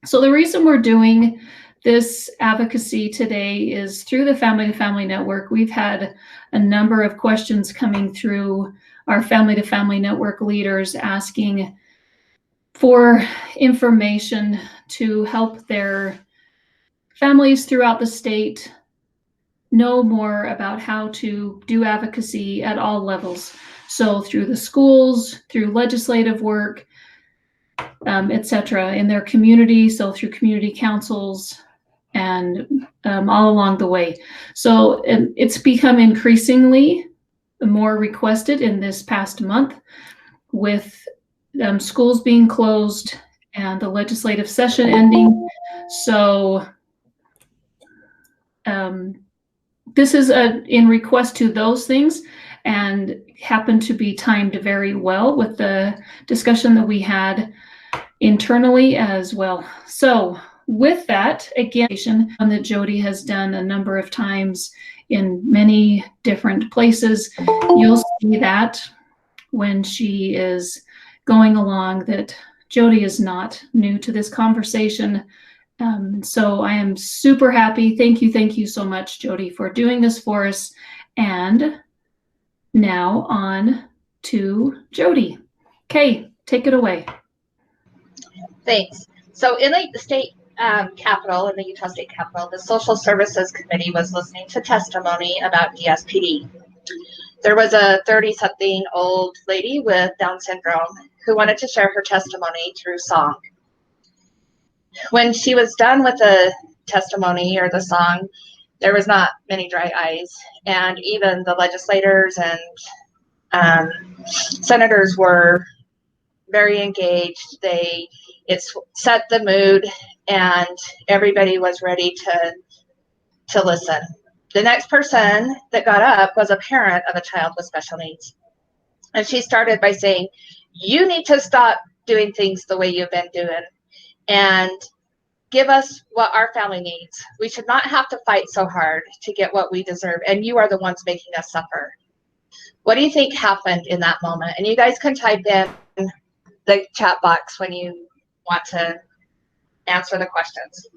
So the reason we're doing this advocacy today is through the Family to Family Network. We've had a number of questions coming through our Family to Family Network leaders asking for information to help their families throughout the state know more about how to do advocacy at all levels. So through the schools, through legislative work, etc., in their community, so through community councils and all along the way. So it's become increasingly more requested in this past month with schools being closed and the legislative session ending. So this is in request to those things and happened to be timed very well with the discussion that we had internally as well. So with that, again, that Jody has done a number of times in many different places, you'll see that when she is going along that Jody is not new to this conversation. So I am super happy. Thank you so much, Jody, for doing this for us. And now on to Jody. Okay, take it away. Thanks. So in the state capitol, in the Utah State Capitol, the Social Services Committee was listening to testimony about DSPD. There was a 30-something-old lady with Down syndrome who wanted to share her testimony through song. When she was done with the testimony or the song, there was not many dry eyes, and even the legislators and senators were very engaged. It set the mood, and everybody was ready to listen. The next person that got up was a parent of a child with special needs. And she started by saying, you need to stop doing things the way you've been doing and give us what our family needs. We should not have to fight so hard to get what we deserve, and you are the ones making us suffer. What do you think happened in that moment? And you guys can type in the chat box when you want to answer the questions.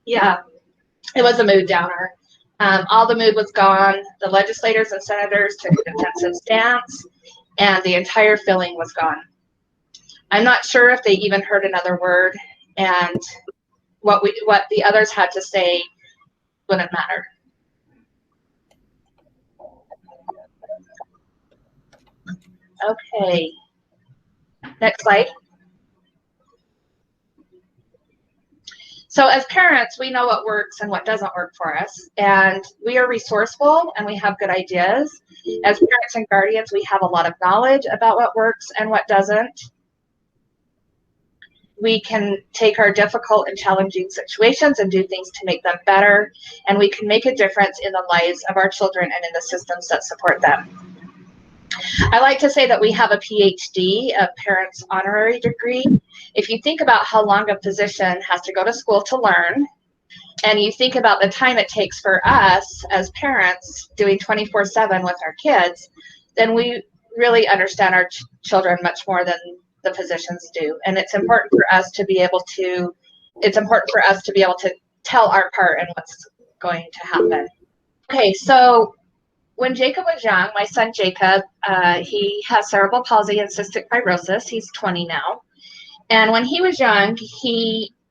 Yeah, it was a mood downer. All the mood was gone. The legislators and senators took a defensive stance, and the entire feeling was gone. I'm not sure if they even heard another word, and what the others had to say wouldn't matter. Okay, next slide. So as parents, we know what works and what doesn't work for us, and we are resourceful and we have good ideas. As parents and guardians, we have a lot of knowledge about what works and what doesn't. We can take our difficult and challenging situations and do things to make them better, and we can make a difference in the lives of our children and in the systems that support them. I like to say that we have a PhD, a parent's honorary degree. If you think about how long a physician has to go to school to learn, and you think about the time it takes for us as parents doing 24/7 with our kids, then we really understand our children much more than the physicians do. And it's important for us to be able to tell our part in what's going to happen. Okay, so when Jacob was young, my son Jacob, he has cerebral palsy and cystic fibrosis. He's 20 now. And when he was young,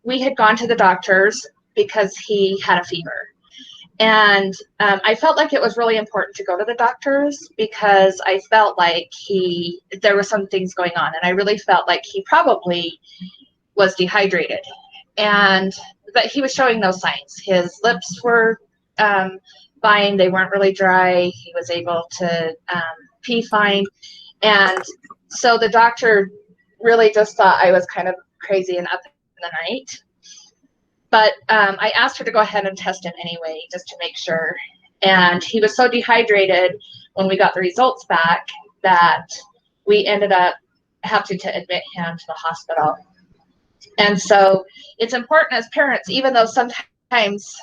we had gone to the doctors because he had a fever. And I felt like it was really important to go to the doctors because I felt like there were some things going on, and I really felt like he probably was dehydrated. But he was showing no signs. His lips were fine; they weren't really dry. He was able to pee fine, and so the doctor really just thought I was kind of crazy and up in the night. But I asked her to go ahead and test him anyway, just to make sure. And he was so dehydrated when we got the results back that we ended up having to admit him to the hospital. And so it's important as parents, even though sometimes sometimes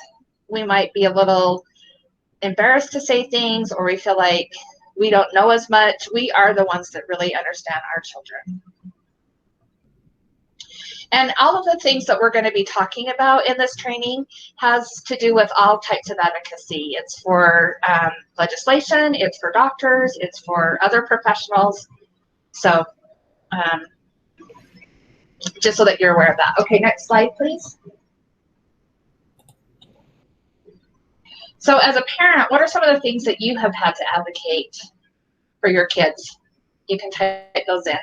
we might be a little embarrassed to say things, or we feel like we don't know as much. We are the ones that really understand our children. And all of the things that we're going to be talking about in this training has to do with all types of advocacy. It's for legislation, it's for doctors, it's for other professionals. So just so that you're aware of that. Okay, next slide, please. So as a parent, what are some of the things that you have had to advocate for your kids? You can type those in.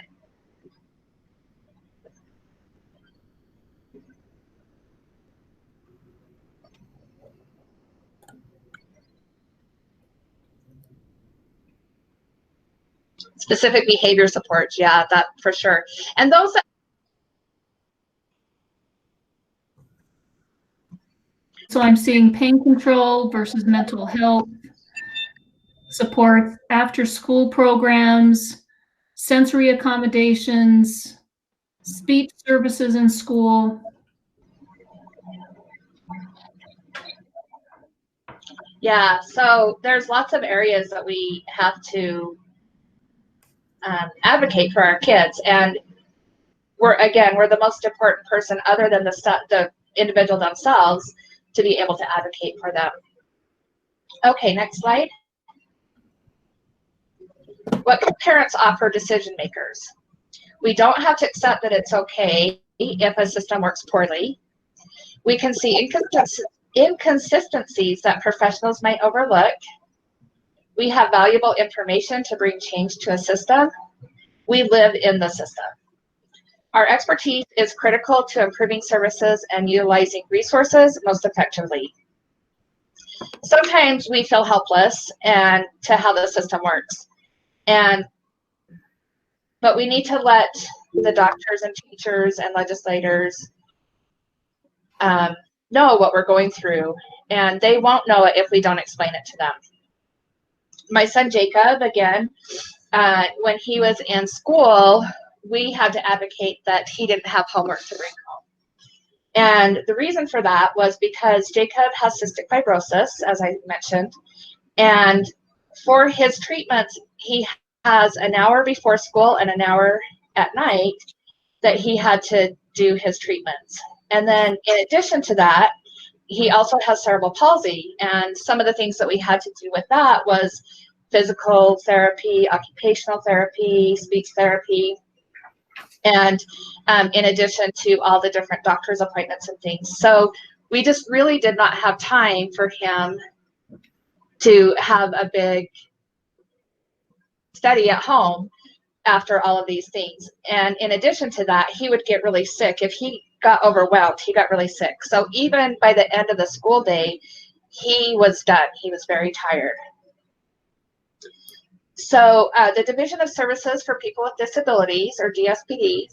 Specific behavior supports, yeah, that for sure. And those that So I'm seeing pain control versus mental health support, after school programs, sensory accommodations, speech services in school. yeah, so there's lots of areas that we have to advocate for our kids, and we're the most important person other than the individual themselves to be able to advocate for them. Okay, next slide. What can parents offer decision makers? We don't have to accept that it's okay if a system works poorly. We can see inconsistencies that professionals might overlook. We have valuable information to bring change to a system. We live in the system. Our expertise is critical to improving services and utilizing resources most effectively. Sometimes we feel helpless and to how the system works. But we need to let the doctors and teachers and legislators know what we're going through, and they won't know it if we don't explain it to them. My son Jacob, again, when he was in school, we had to advocate that he didn't have homework to bring home. And the reason for that was because Jacob has cystic fibrosis, as I mentioned, and for his treatments, he has an hour before school and an hour at night that he had to do his treatments. And then in addition to that, he also has cerebral palsy, and some of the things that we had to do with that was physical therapy, occupational therapy, speech therapy, and in addition to all the different doctor's appointments and things. So we just really did not have time for him to have a big study at home after all of these things. And in addition to that, he would get really sick. If he got overwhelmed, he got really sick. So even by the end of the school day, he was done. He was very tired. So the Division of Services for People with Disabilities, or DSPD,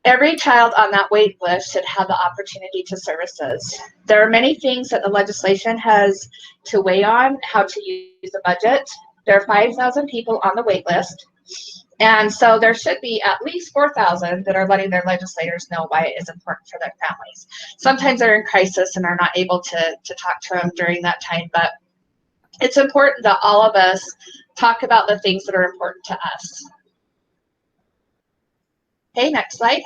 every child on that wait list should have the opportunity to services. There are many things that the legislation has to weigh on, how to use the budget. There are 5,000 people on the wait list. And so there should be at least 4,000 that are letting their legislators know why it is important for their families. Sometimes they're in crisis and are not able to talk to them during that time, but it's important that all of us talk about the things that are important to us. Okay, next slide.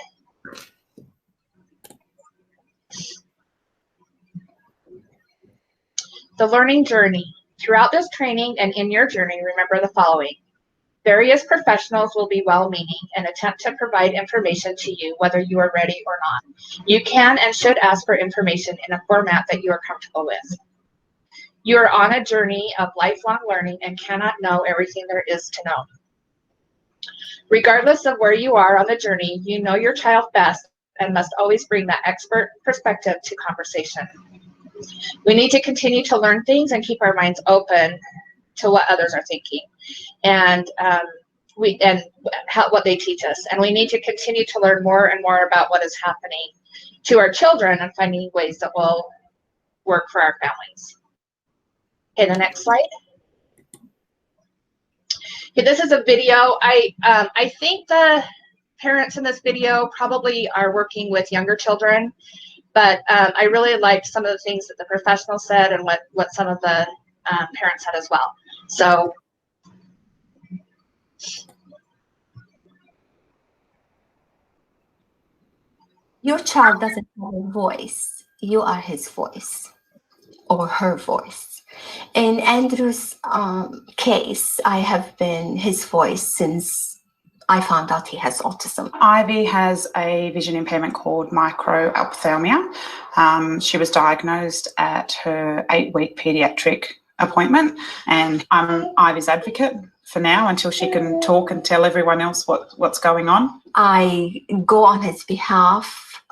The learning journey. Throughout this training and in your journey, remember the following. Various professionals will be well-meaning and attempt to provide information to you whether you are ready or not. You can and should ask for information in a format that you are comfortable with. You are on a journey of lifelong learning and cannot know everything there is to know. Regardless of where you are on the journey, you know your child best and must always bring that expert perspective to conversation. We need to continue to learn things and keep our minds open to what others are thinking, and what they teach us. And we need to continue to learn more and more about what is happening to our children and finding ways that will work for our families. Okay, the next slide. Okay, this is a video. I think the parents in this video probably are working with younger children, But I really liked some of the things that the professionals said and what some of the parents said as well. So your child doesn't have a voice. You are his voice or her voice. In Andrew's case, I have been his voice since I found out he has autism. Ivy has a vision impairment called microophthalmia. She was diagnosed at her 8-week paediatric appointment, and I'm Ivy's advocate for now until she can talk and tell everyone else what's going on. I go on his behalf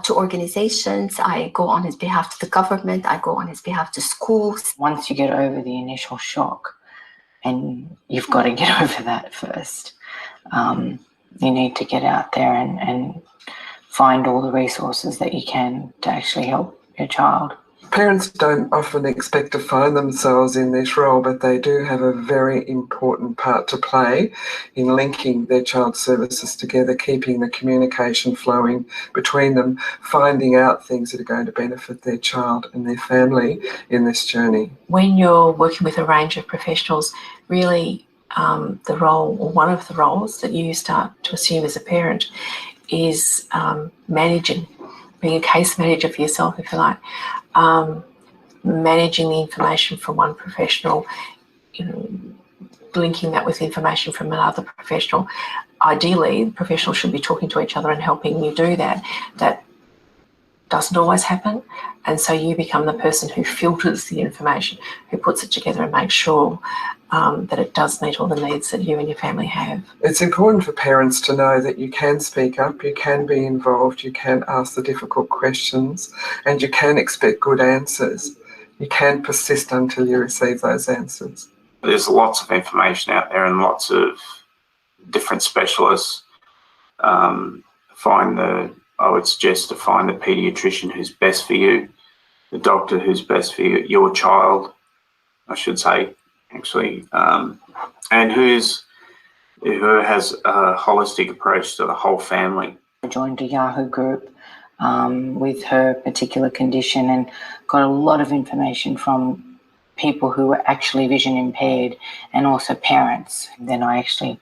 to organizations, I go on his behalf to the government, I go on his behalf to schools. Once you get over the initial shock, and you've got to get over that first, you need to get out there and find all the resources that you can to actually help your child. Parents don't often expect to find themselves in this role, but they do have a very important part to play in linking their child's services together, keeping the communication flowing between them, finding out things that are going to benefit their child and their family in this journey. When you're working with a range of professionals, really the role, or one of the roles that you start to assume as a parent is managing, being a case manager for yourself, if you like. Managing the information from one professional, linking that with information from another professional. Ideally, the professionals should be talking to each other and helping you do that. That doesn't always happen, and so you become the person who filters the information, who puts it together and makes sure that it does meet all the needs that you and your family have. It's important for parents to know that you can speak up, you can be involved, you can ask the difficult questions, and you can expect good answers. You can persist until you receive those answers. There's lots of information out there and lots of different specialists. I would suggest to find the paediatrician who's best for you, the doctor who's best for you, your child, I should say, actually, and who has a holistic approach to the whole family. I joined a Yahoo group with her particular condition and got a lot of information from people who were actually vision impaired and also parents. Then I actually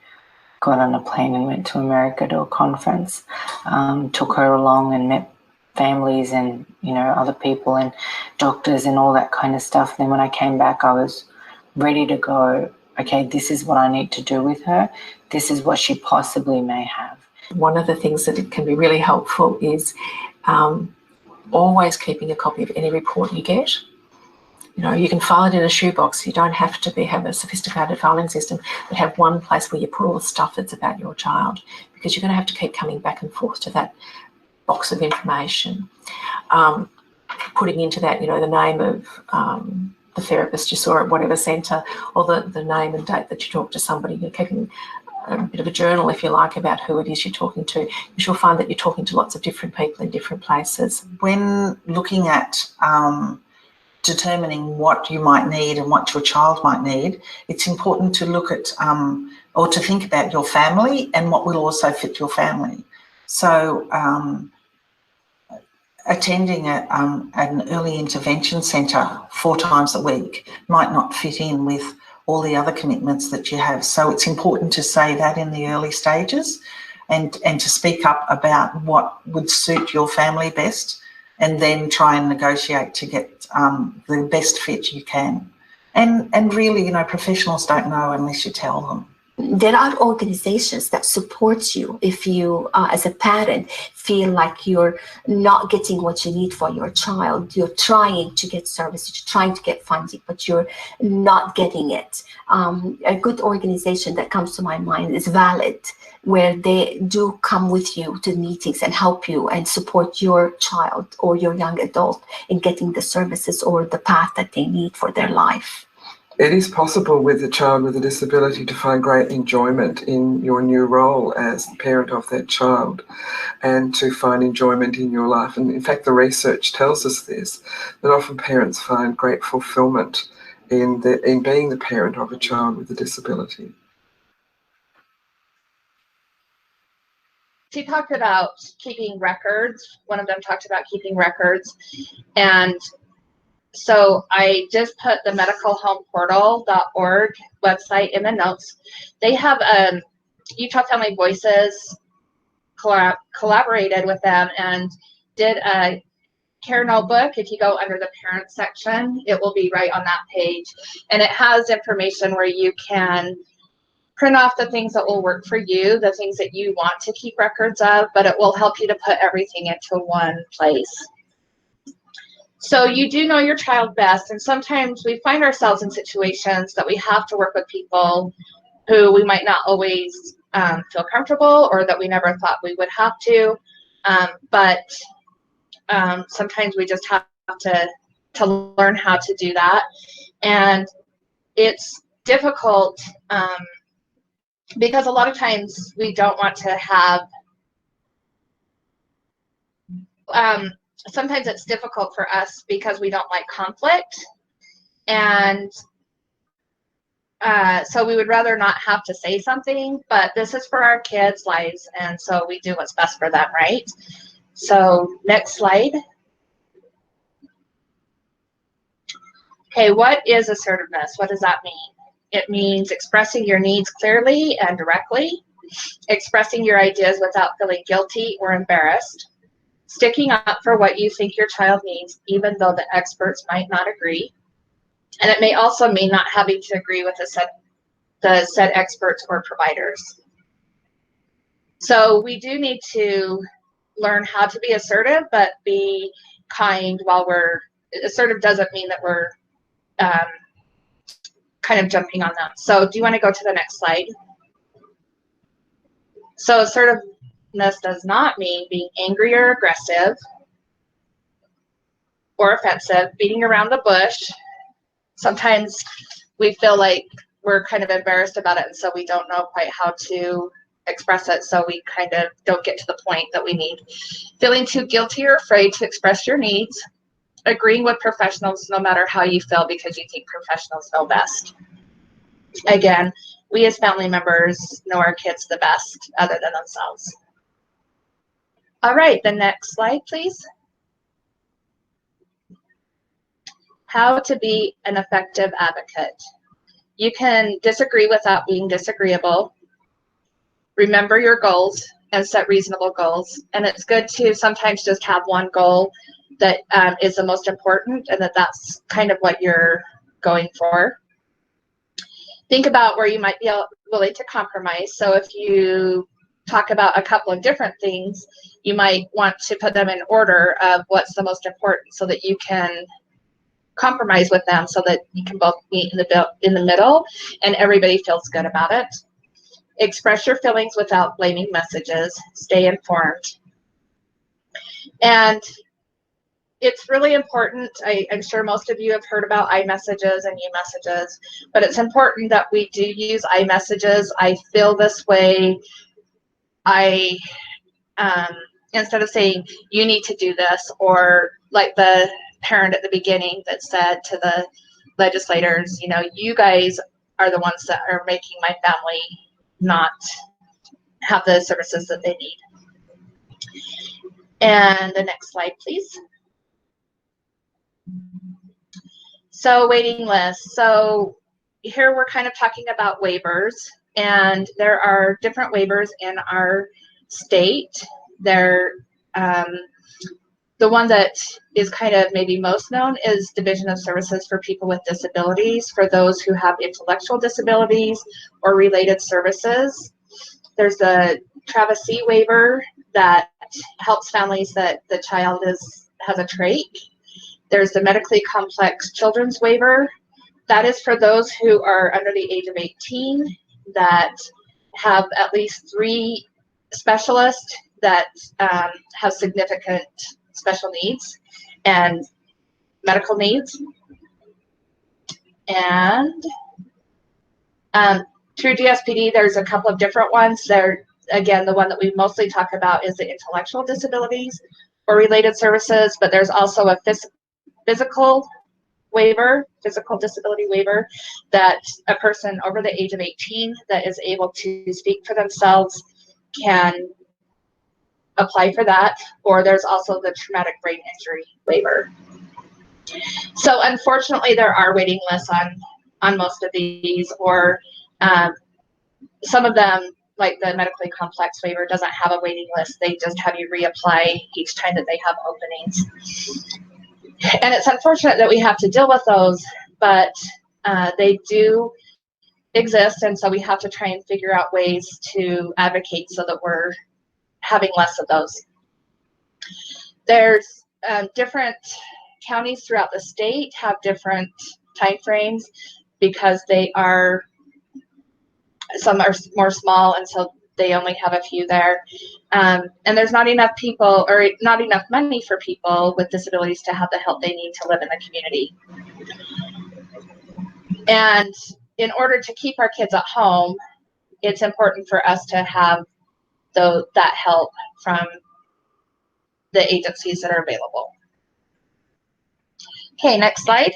got on a plane and went to America to a conference, took her along and met families and, other people and doctors and all that kind of stuff. Then when I came back, I was ready to go, okay, this is what I need to do with her. This is what she possibly may have. One of the things that it can be really helpful is always keeping a copy of any report you get. You can file it in a shoebox. You don't have to have a sophisticated filing system, but have one place where you put all the stuff that's about your child, because you're going to have to keep coming back and forth to that box of information. Putting into that, the name of the therapist you saw at whatever centre, or the name and date that you talked to somebody. You're keeping a bit of a journal, if you like, about who it is you're talking to, because you'll find that you're talking to lots of different people in different places. When looking at determining what you might need and what your child might need, it's important to look at or to think about your family and what will also fit your family. So attending an early intervention centre 4 times a week might not fit in with all the other commitments that you have. So it's important to say that in the early stages and to speak up about what would suit your family best, and then try and negotiate to get the best fit you can. And really, professionals don't know unless you tell them. There are organizations that support you if you, as a parent, feel like you're not getting what you need for your child. You're trying to get services, you're trying to get funding, but you're not getting it. A good organization that comes to my mind is Valid, where they do come with you to meetings and help you and support your child or your young adult in getting the services or the path that they need for their life. It is possible with a child with a disability to find great enjoyment in your new role as the parent of that child, and to find enjoyment in your life. And in fact, the research tells us this, that often parents find great fulfillment in being the parent of a child with a disability. she talked about keeping records. One of them talked about keeping records. And so I just put the medicalhomeportal.org website in the notes. They have Utah Family Voices collaborated with them and did a care notebook. If you go under the parent section, it will be right on that page. And it has information where you can print off the things that will work for you, the things that you want to keep records of, but it will help you to put everything into one place. So you do know your child best, and sometimes we find ourselves in situations that we have to work with people who we might not always feel comfortable, or that we never thought we would have to, but sometimes we just have to learn how to do that. And it's difficult because a lot of times we don't want to have sometimes it's difficult for us because we don't like conflict, and so we would rather not have to say something, but this is for our kids' lives, and so we do what's best for them, right? So next slide. Okay, what is assertiveness? What does that mean? It means expressing your needs clearly and directly, expressing your ideas without feeling guilty or embarrassed, sticking up for what you think your child needs, even though the experts might not agree. And it may also mean not having to agree with the said experts or providers. So we do need to learn how to be assertive, but be kind while we're, assertive doesn't mean that we're kind of jumping on them. So do you want to go to the next slide? So assertiveness does not mean being angry or aggressive or offensive, beating around the bush. Sometimes we feel like we're kind of embarrassed about it, and so we don't know quite how to express it, so we kind of don't get to the point that we need. Feeling too guilty or afraid to express your needs, agreeing with professionals no matter how you feel because you think professionals know best. Again, we as family members know our kids the best other than themselves. All right, the next slide, please. How to be an effective advocate. You can disagree without being disagreeable. Remember your goals and set reasonable goals. And it's good to sometimes just have one goal that is the most important, and that's kind of what you're going for. Think about where you might be willing to compromise. So if you talk about a couple of different things, you might want to put them in order of what's the most important so that you can compromise with them, so that you can both meet in the middle and everybody feels good about it. Express your feelings without blaming messages. Stay informed. And it's really important. I'm sure most of you have heard about iMessages and eMessages, but it's important that we do use iMessages. I feel this way. Instead of saying, you need to do this, or like the parent at the beginning that said to the legislators, you know, you guys are the ones that are making my family not have the services that they need. And the next slide, please. So waiting lists. So here we're kind of talking about waivers, and there are different waivers in our state. The one that is kind of maybe most known is Division of Services for People with Disabilities, for those who have intellectual disabilities or related services. There's the Travis C waiver that helps families that the child has a trach. There's the Medically Complex Children's waiver. That is for those who are under the age of 18 that have at least 3 specialists that have significant special needs and medical needs. And through DSPD, there's a couple of different ones. Again, the one that we mostly talk about is the intellectual disabilities or related services, but there's also a physical disability waiver, that a person over the age of 18 that is able to speak for themselves can apply for that, or there's also the traumatic brain injury waiver. So unfortunately, there are waiting lists on most of these, or some of them, like the medically complex waiver, doesn't have a waiting list. They just have you reapply each time that they have openings. And it's unfortunate that we have to deal with those, but they do exist, and so we have to try and figure out ways to advocate so that we're having less of those. There's different counties throughout the state have different timeframes because they are, some are more small, and so they only have a few there. And there's not enough people, or not enough money for people with disabilities to have the help they need to live in the community. And in order to keep our kids at home, it's important for us to have that help from the agencies that are available. Okay, next slide.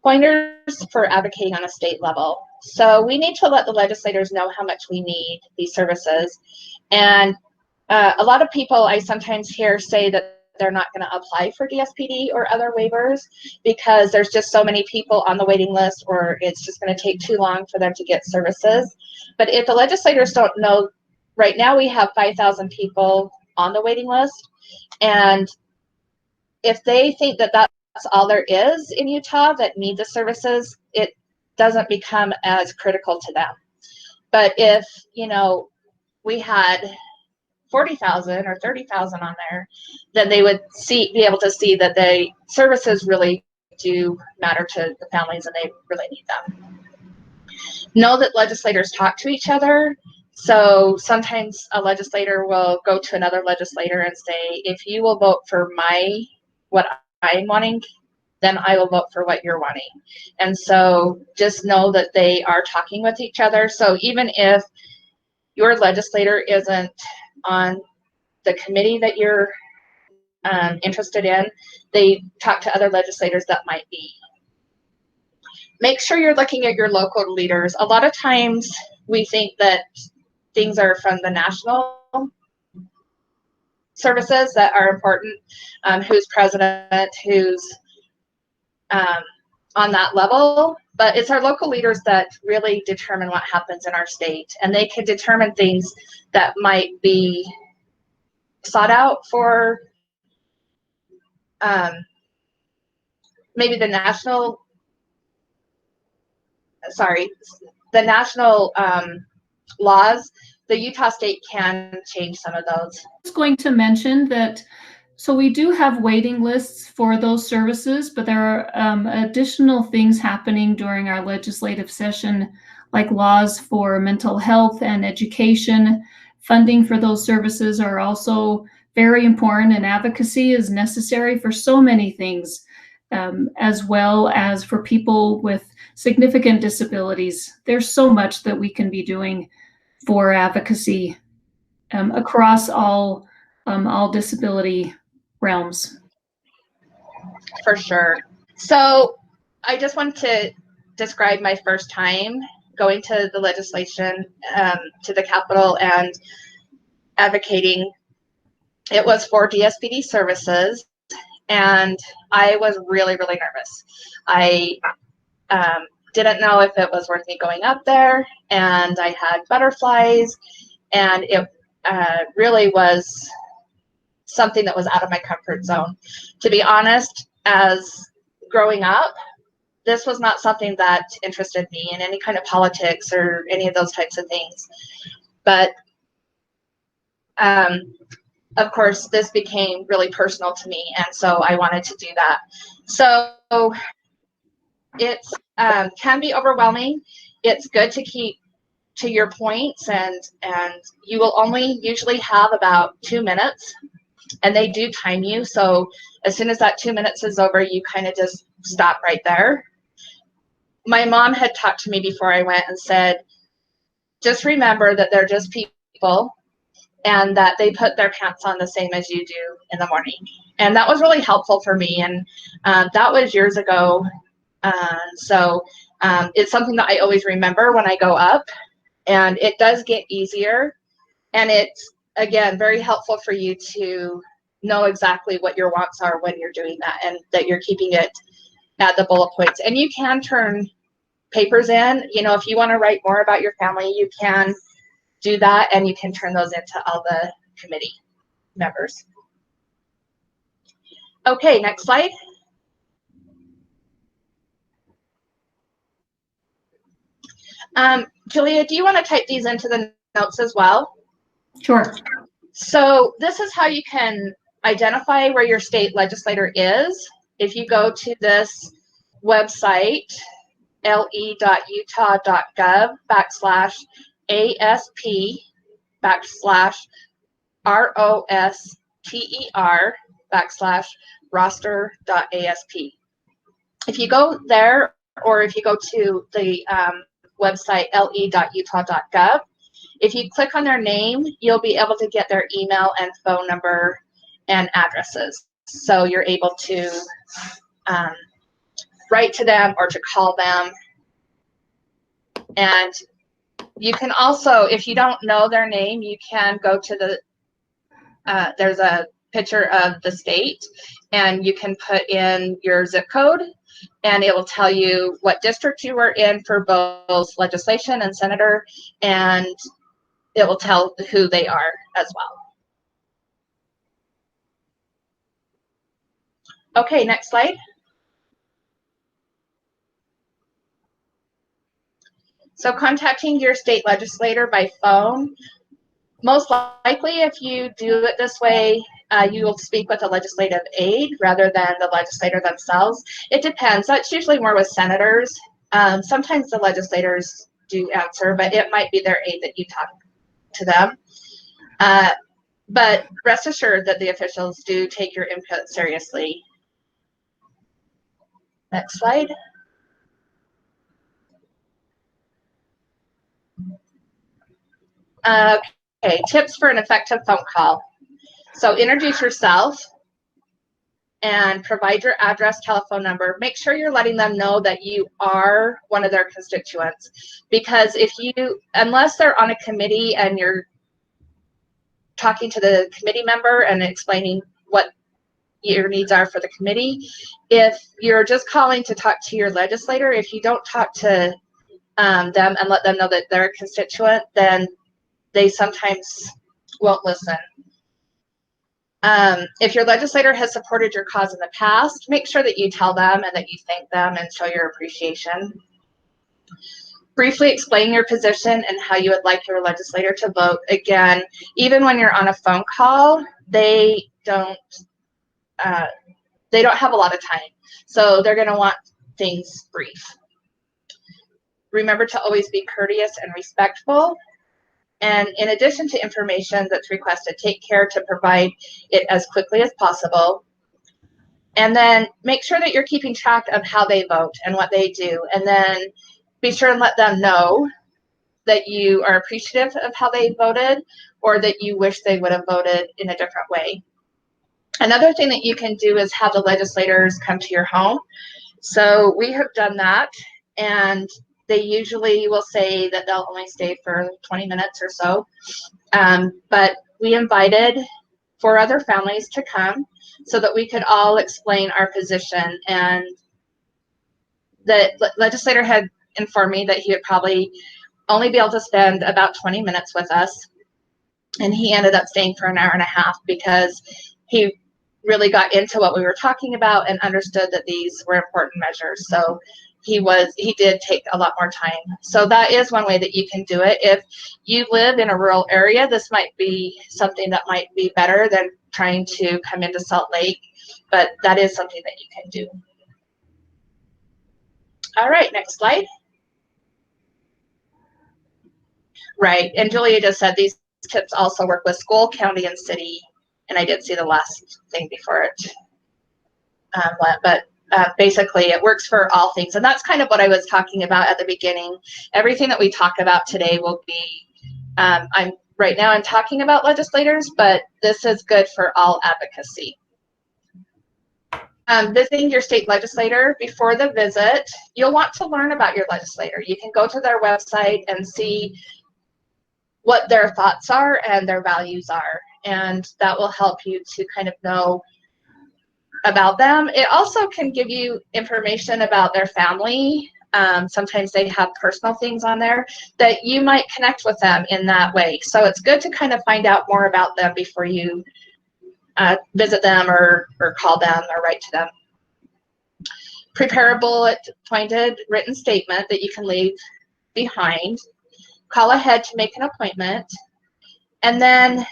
Pointers for advocating on a state level. So we need to let the legislators know how much we need these services. And a lot of people I sometimes hear say that they're not going to apply for DSPD or other waivers because there's just so many people on the waiting list, or it's just going to take too long for them to get services. But if the legislators don't know, right now we have 5,000 people on the waiting list, and if they think that that's all there is in Utah that need the services, it doesn't become as critical to them. But if, you know, we had 40,000 or 30,000 on there, then they would be able to see that the services really do matter to the families and they really need them. Know that legislators talk to each other. So sometimes a legislator will go to another legislator and say, if you will vote for what I'm wanting, then I will vote for what you're wanting. And so just know that they are talking with each other. So even if your legislator isn't on the committee that you're interested in, they talk to other legislators that might be. Make sure you're looking at your local leaders. A lot of times we think that things are from the national services that are important, who's president, who's on that level, but it's our local leaders that really determine what happens in our state, and they can determine things that might be sought out for maybe the national laws. The Utah state can change some of those. I was going to mention that, so we do have waiting lists for those services, but there are additional things happening during our legislative session, like laws for mental health and education. Funding for those services are also very important, and advocacy is necessary for so many things, as well as for people with significant disabilities. There's so much that we can be doing for advocacy across all disability realms. For sure. So I just want to describe my first time going to the legislation, to the Capitol and advocating. It was for DSPD services, and I was really, really nervous. I didn't know if it was worth me going up there, and I had butterflies, and it really was something that was out of my comfort zone. To be honest, as growing up, this was not something that interested me in any kind of politics or any of those types of things. But of course, this became really personal to me, and so I wanted to do that. So it can be overwhelming. It's good to keep to your points, and you will only usually have about 2 minutes, and they do time you. So as soon as that 2 minutes is over, you kind of just stop right there. My mom had talked to me before I went and said, just remember that they're just people, and that they put their pants on the same as you do in the morning. And that was really helpful for me. And that was years ago. So it's something that I always remember when I go up. And it does get easier. And it's, again, very helpful for you to know exactly what your wants are when you're doing that, and that you're keeping it at the bullet points. And you can turn papers in. You know, if you want to write more about your family, you can do that, and you can turn those into all the committee members. Okay, next slide. Julia, do you want to type these into the notes as well? Sure. So this is how you can identify where your state legislator is. If you go to this website, le.utah.gov/ASP/roster.asp. If you go there, or if you go to the website le.utah.gov, if you click on their name, you'll be able to get their email and phone number and addresses. So you're able to write to them or to call them. And you can also, if you don't know their name, you can go to the, there's a picture of the state, and you can put in your zip code, and it will tell you what district you were in for both legislation and senator, and it will tell who they are as well. Okay, next slide. So contacting your state legislator by phone, most likely if you do it this way, you will speak with a legislative aide rather than the legislator themselves. It depends. That's usually more with senators. Sometimes the legislators do answer, but it might be their aide that you talk to them. But rest assured that the officials do take your input seriously. Next slide. Okay, tips for an effective phone call. So introduce yourself and provide your address, telephone number. Make sure you're letting them know that you are one of their constituents, because if you, unless they're on a committee and you're talking to the committee member and explaining what your needs are for the committee, if you're just calling to talk to your legislator, if you don't talk to them and let them know that they're a constituent, then they sometimes won't listen. If your legislator has supported your cause in the past, make sure that you tell them and that you thank them and show your appreciation. Briefly explain your position and how you would like your legislator to vote. Again, even when you're on a phone call, they don't have a lot of time, so they're going to want things brief. Remember to always be courteous and respectful. And in addition to information that's requested, take care to provide it as quickly as possible. And then make sure that you're keeping track of how they vote and what they do. And then be sure and let them know that you are appreciative of how they voted, or that you wish they would have voted in a different way. Another thing that you can do is have the legislators come to your home. So we have done that, and they usually will say that they'll only stay for 20 minutes or so. But we invited 4 other families to come so that we could all explain our position. And the legislator had informed me that he would probably only be able to spend about 20 minutes with us. And he ended up staying for an hour and a half because he really got into what we were talking about and understood that these were important measures. So he did take a lot more time. So that is one way that you can do it. If you live in a rural area, this might be something that might be better than trying to come into Salt Lake, but that is something that you can do. All right, next slide. Right, and Julia just said these tips also work with school, county, and city, and I did see the last thing before it. Basically, it works for all things, and that's kind of what I was talking about at the beginning. Everything that we talk about today will be, right now I'm talking about legislators, but this is good for all advocacy. Visiting your state legislator. Before the visit, you'll want to learn about your legislator. You can go to their website and see what their thoughts are and their values are. And that will help you to kind of know about them. It also can give you information about their family. Sometimes they have personal things on there that you might connect with them in that way. So it's good to kind of find out more about them before you visit them or call them or write to them. Prepare a bullet-pointed written statement that you can leave behind. Call ahead to make an appointment. And then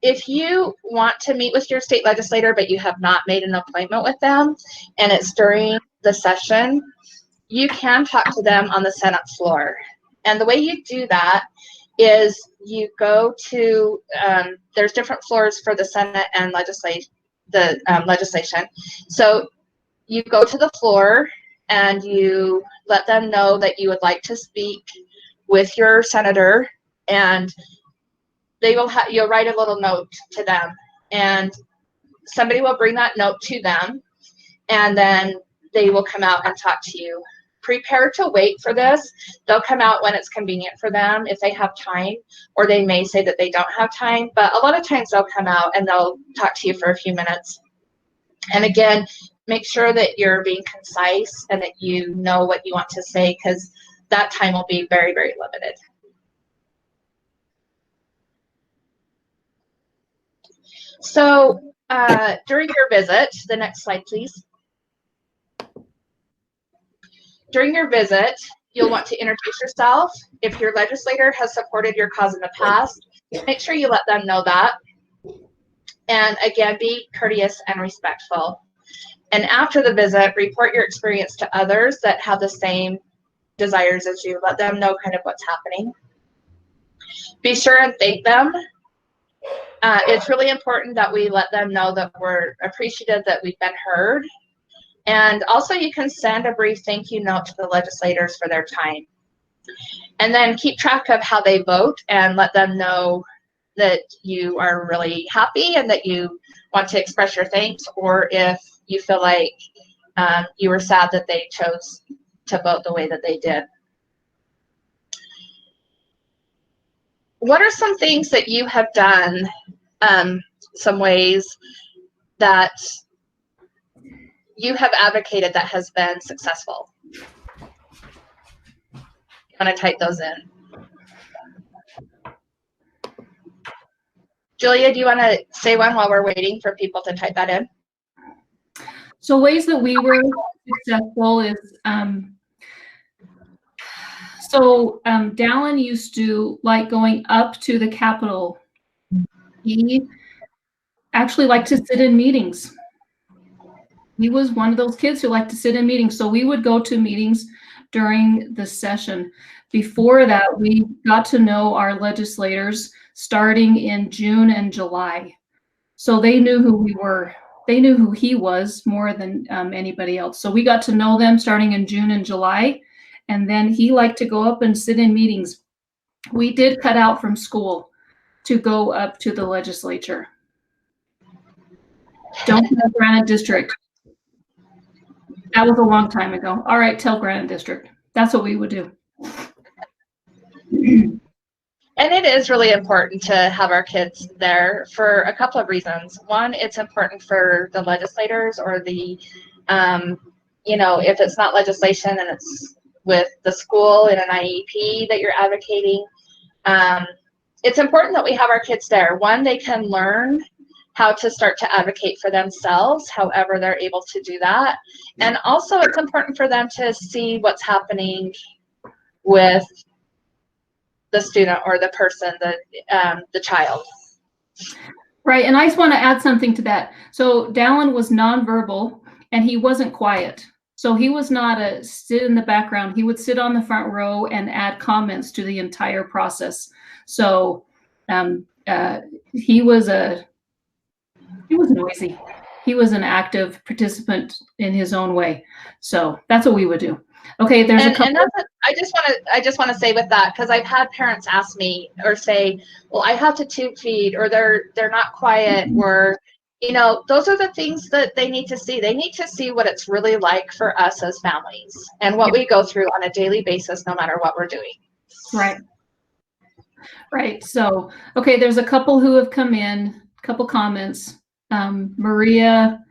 if you want to meet with your state legislator but you have not made an appointment with them and it's during the session, you can talk to them on the Senate floor. And the way you do that is you go to, there's different floors for the Senate and legislation. So you go to the floor and you let them know that you would like to speak with your senator, and they will you'll write a little note to them, and somebody will bring that note to them, and then they will come out and talk to you. Prepare to wait for this. They'll come out when it's convenient for them if they have time, or they may say that they don't have time, but a lot of times they'll come out and they'll talk to you for a few minutes. And again, make sure that you're being concise and that you know what you want to say, because that time will be very, very limited. So during your visit, the next slide, please. During your visit, you'll want to introduce yourself. If your legislator has supported your cause in the past, make sure you let them know that. And again, be courteous and respectful. And after the visit, report your experience to others that have the same desires as you. Let them know kind of what's happening. Be sure and thank them. It's really important that we let them know that we're appreciative that we've been heard. And also you can send a brief thank you note to the legislators for their time. And then keep track of how they vote and let them know that you are really happy and that you want to express your thanks, or if you feel like you were sad that they chose to vote the way that they did. What are some things that you have done, some ways that you have advocated that has been successful? You want to type those in. Julia, do you want to say one while we're waiting for people to type that in? So ways that we were successful is, Dallin used to like going up to the Capitol. He actually liked to sit in meetings. He was one of those kids who liked to sit in meetings. So we would go to meetings during the session. Before that, we got to know our legislators starting in June and July. So they knew who we were. They knew who he was more than anybody else. So we got to know them starting in June and July. And then he liked to go up and sit in meetings. We did cut out from school to go up to the legislature. Don't tell Granite District. That was a long time ago. All right, tell Granite District. That's what we would do. And it is really important to have our kids there for a couple of reasons. One, it's important for the legislators or the, if it's not legislation and it's with the school in an IEP that you're advocating. It's important that we have our kids there. One, they can learn how to start to advocate for themselves, however they're able to do that. And also it's important for them to see what's happening with the student or the person, the child. Right, and I just want to add something to that. So Dallin was nonverbal and he wasn't quiet. So he was not a sit in the background. He would sit on the front row and add comments to the entire process. So he was noisy. He was an active participant in his own way. So that's what we would do. Okay, there's a couple. And I just want to say with that, because I've had parents ask me or say, well, I have to tube feed, or they're not quiet, or those are the things that they need to see. They need to see what it's really like for us as families and what we go through on a daily basis, no matter what we're doing. Right. Right. So, okay, there's a couple who have come in, a couple comments. Maria,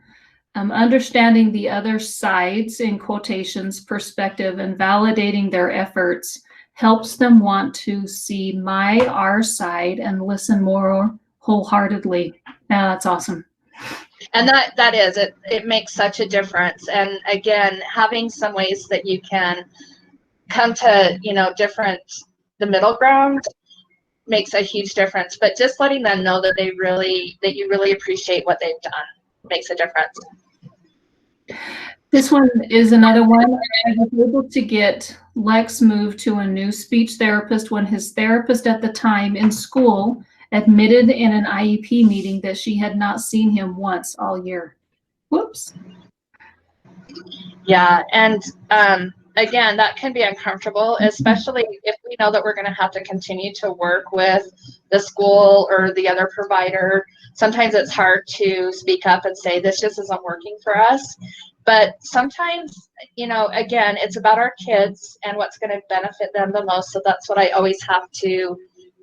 understanding the other side's, in quotations, perspective and validating their efforts helps them want to see our side and listen more wholeheartedly. Yeah, that's awesome. And that is it. It makes such a difference. And again, having some ways that you can come to, the middle ground makes a huge difference. But just letting them know that you really appreciate what they've done makes a difference. This one is another one. I was able to get Lex moved to a new speech therapist when his therapist at the time in school admitted in an IEP meeting that she had not seen him once all year. Whoops. Yeah, and again, that can be uncomfortable, especially if we know that we're going to have to continue to work with the school or the other provider. Sometimes it's hard to speak up and say, this just isn't working for us. But sometimes, again, it's about our kids and what's going to benefit them the most. So that's what I always have to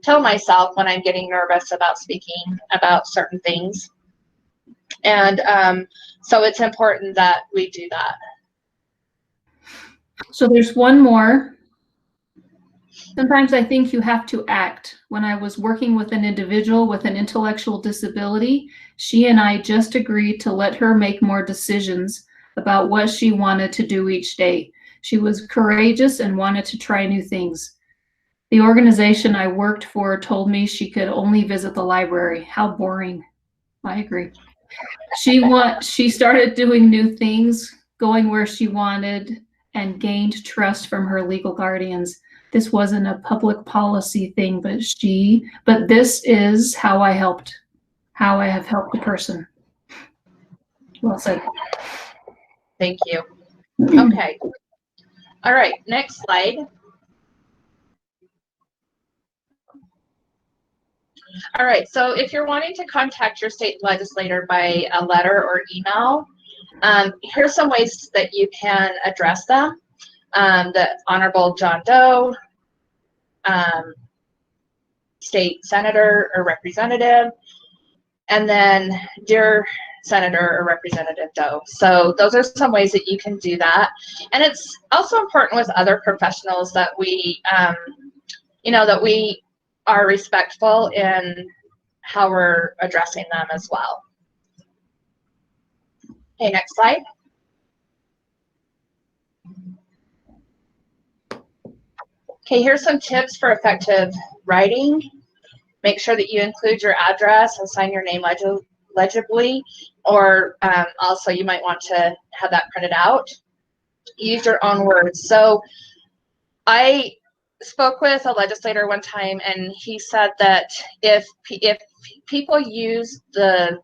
tell myself when I'm getting nervous about speaking about certain things. And so it's important that we do that. So there's one more. Sometimes I think you have to act. When I was working with an individual with an intellectual disability, she and I just agreed to let her make more decisions about what she wanted to do each day. She was courageous and wanted to try new things. The organization I worked for told me she could only visit the library. How boring. I agree. She started doing new things, going where she wanted, and gained trust from her legal guardians. This wasn't a public policy thing, but this is how I have helped a person. Well said. Thank you. Okay. All right, next slide. All right, so if you're wanting to contact your state legislator by a letter or email, here's some ways that you can address them. The Honorable John Doe, state senator or representative, and then Dear Senator or Representative Doe. So those are some ways that you can do that. And it's also important with other professionals that we, that we are respectful in how we're addressing them as well. Okay, next slide. Okay, here's some tips for effective writing. Make sure that you include your address and sign your name legibly, or also you might want to have that printed out. Use your own words. So I spoke with a legislator one time, and he said that if people use the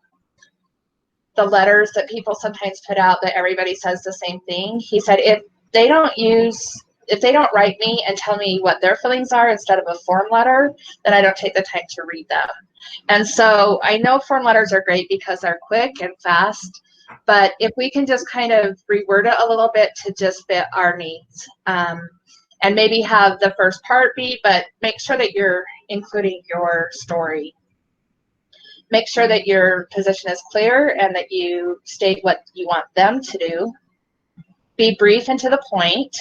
letters that people sometimes put out that everybody says the same thing, he said if they don't write me and tell me what their feelings are instead of a form letter, then I don't take the time to read them. And so I know form letters are great because they're quick and fast, but if we can just kind of reword it a little bit to just fit our needs, and maybe have the first part be, but make sure that you're including your story. Make sure that your position is clear and that you state what you want them to do. Be brief and to the point.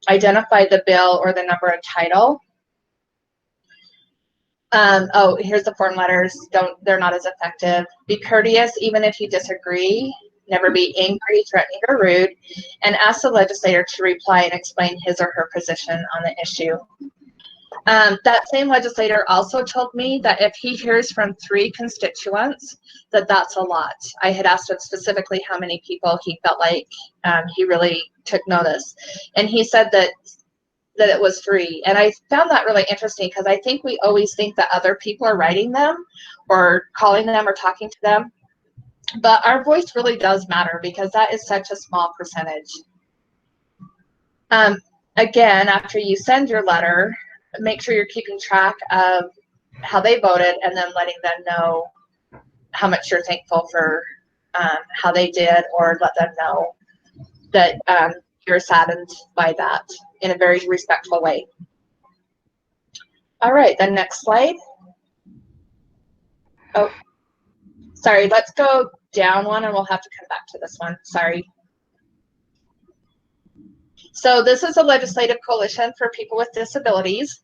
Identify the bill or the number and title. Oh, here's the form letters. They're not as effective. Be courteous even if you disagree. Never be angry, threatening, or rude. And ask the legislator to reply and explain his or her position on the issue. That same legislator also told me that if he hears from 3 constituents, that's a lot. I had asked him specifically how many people he felt like he really took notice. And he said that it was 3. And I found that really interesting because I think we always think that other people are writing them or calling them or talking to them. But our voice really does matter because that is such a small percentage. Again, after you send your letter, make sure you're keeping track of how they voted and then letting them know how much you're thankful for how they did, or let them know that you're saddened by that in a very respectful way. All right, then next slide. Oh, sorry, let's go down one and we'll have to come back to this one. Sorry. So this is a legislative coalition for people with disabilities,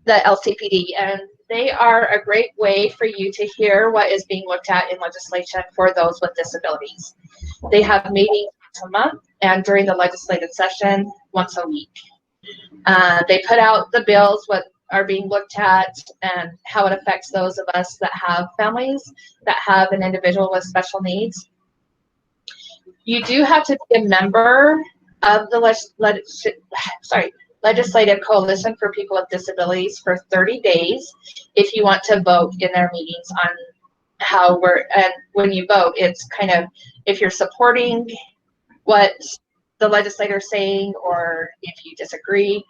the LCPD, and they are a great way for you to hear what is being looked at in legislation for those with disabilities. They have meetings once a month and during the legislative session once a week. They put out the bills, what are being looked at and how it affects those of us that have families that have an individual with special needs. You do have to be a member of the Legislative Coalition for People with Disabilities for 30 days if you want to vote in their meetings on how and when you vote, it's kind of if you're supporting what the legislator is saying or if you disagree.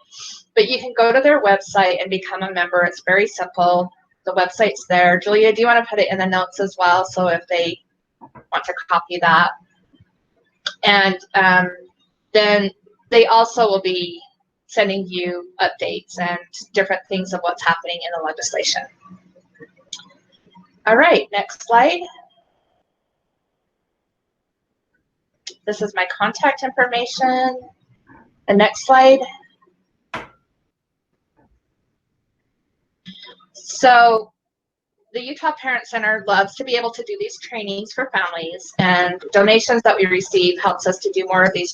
But you can go to their website and become a member. It's very simple. The website's there. Julia, do you want to put it in the notes as well? So if they want to copy that. And then they also will be sending you updates and different things of what's happening in the legislation. All right, next slide. This is my contact information. The next slide. So the Utah Parent Center loves to be able to do these trainings for families, and donations that we receive helps us to do more of these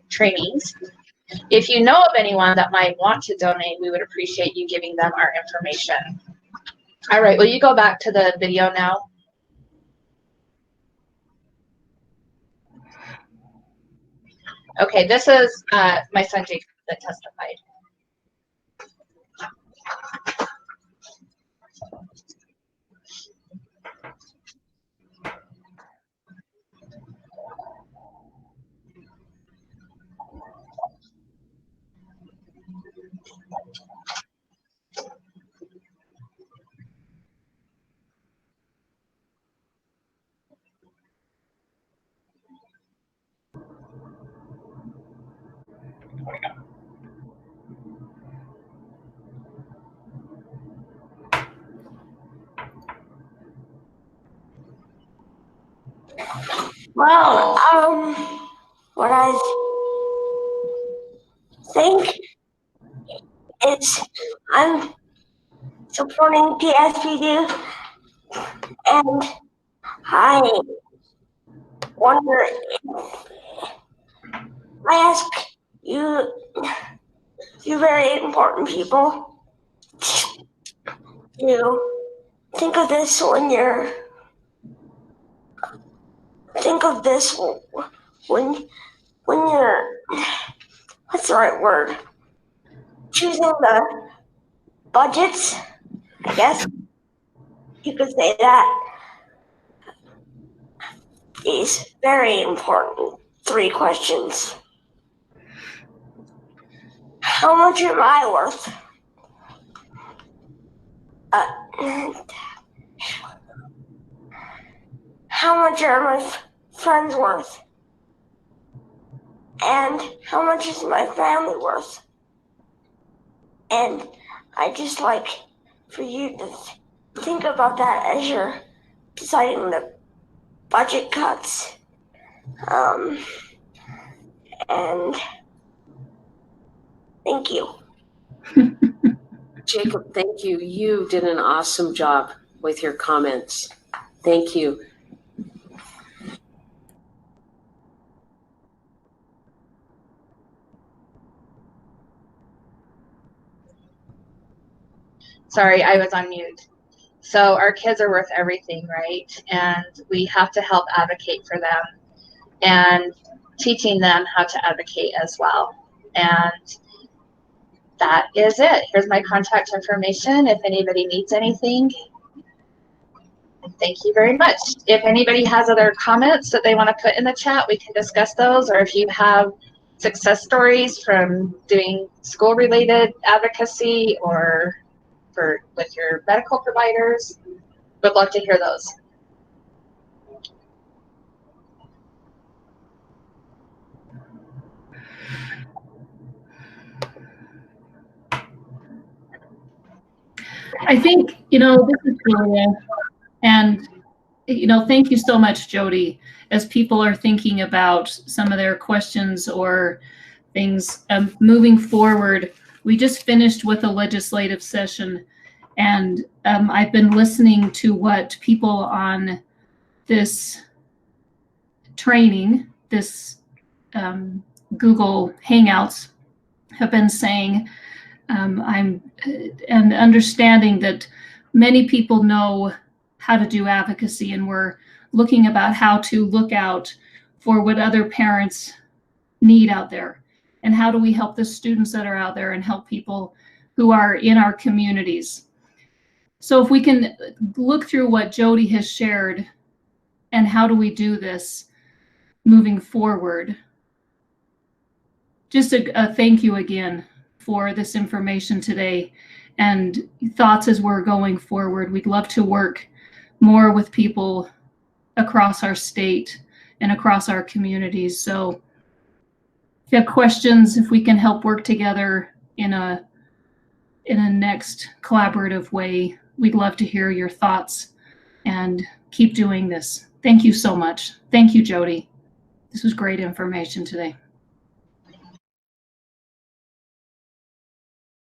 trainings. If you know of anyone that might want to donate, we would appreciate you giving them our information. All right, will you go back to the video now? Okay, this is my son Jacob that testified. Well, what I think is I'm supporting DSPD, and I wonder if I ask you very important people to think of this when you're what's the right word? Choosing the budgets, I guess you could say that. These very important 3 questions. How much am I worth? How much are my friends worth? And how much is my family worth? And I just like for you to think about that as you're deciding the budget cuts. And thank you. Jacob, thank you. You did an awesome job with your comments. Thank you. Sorry, I was on mute. So our kids are worth everything, right? And we have to help advocate for them and teaching them how to advocate as well. And that is it. Here's my contact information if anybody needs anything. Thank you very much. If anybody has other comments that they want to put in the chat, we can discuss those. Or if you have success stories from doing school-related advocacy or with your medical providers, would love to hear those. I think, this is Julia, and, thank you so much, Jody, as people are thinking about some of their questions or things moving forward. We just finished with a legislative session, and I've been listening to what people on this training, this Google Hangouts, have been saying. And understanding that many people know how to do advocacy, and we're looking about how to look out for what other parents need out there, and how do we help the students that are out there and help people who are in our communities. So if we can look through what Jody has shared and how do we do this moving forward. Just a thank you again for this information today, and thoughts as we're going forward. We'd love to work more with people across our state and across our communities. So if you have questions, if we can help work together in a next collaborative way, we'd love to hear your thoughts, and keep doing this. Thank you so much. Thank you, Jody. This was great information today.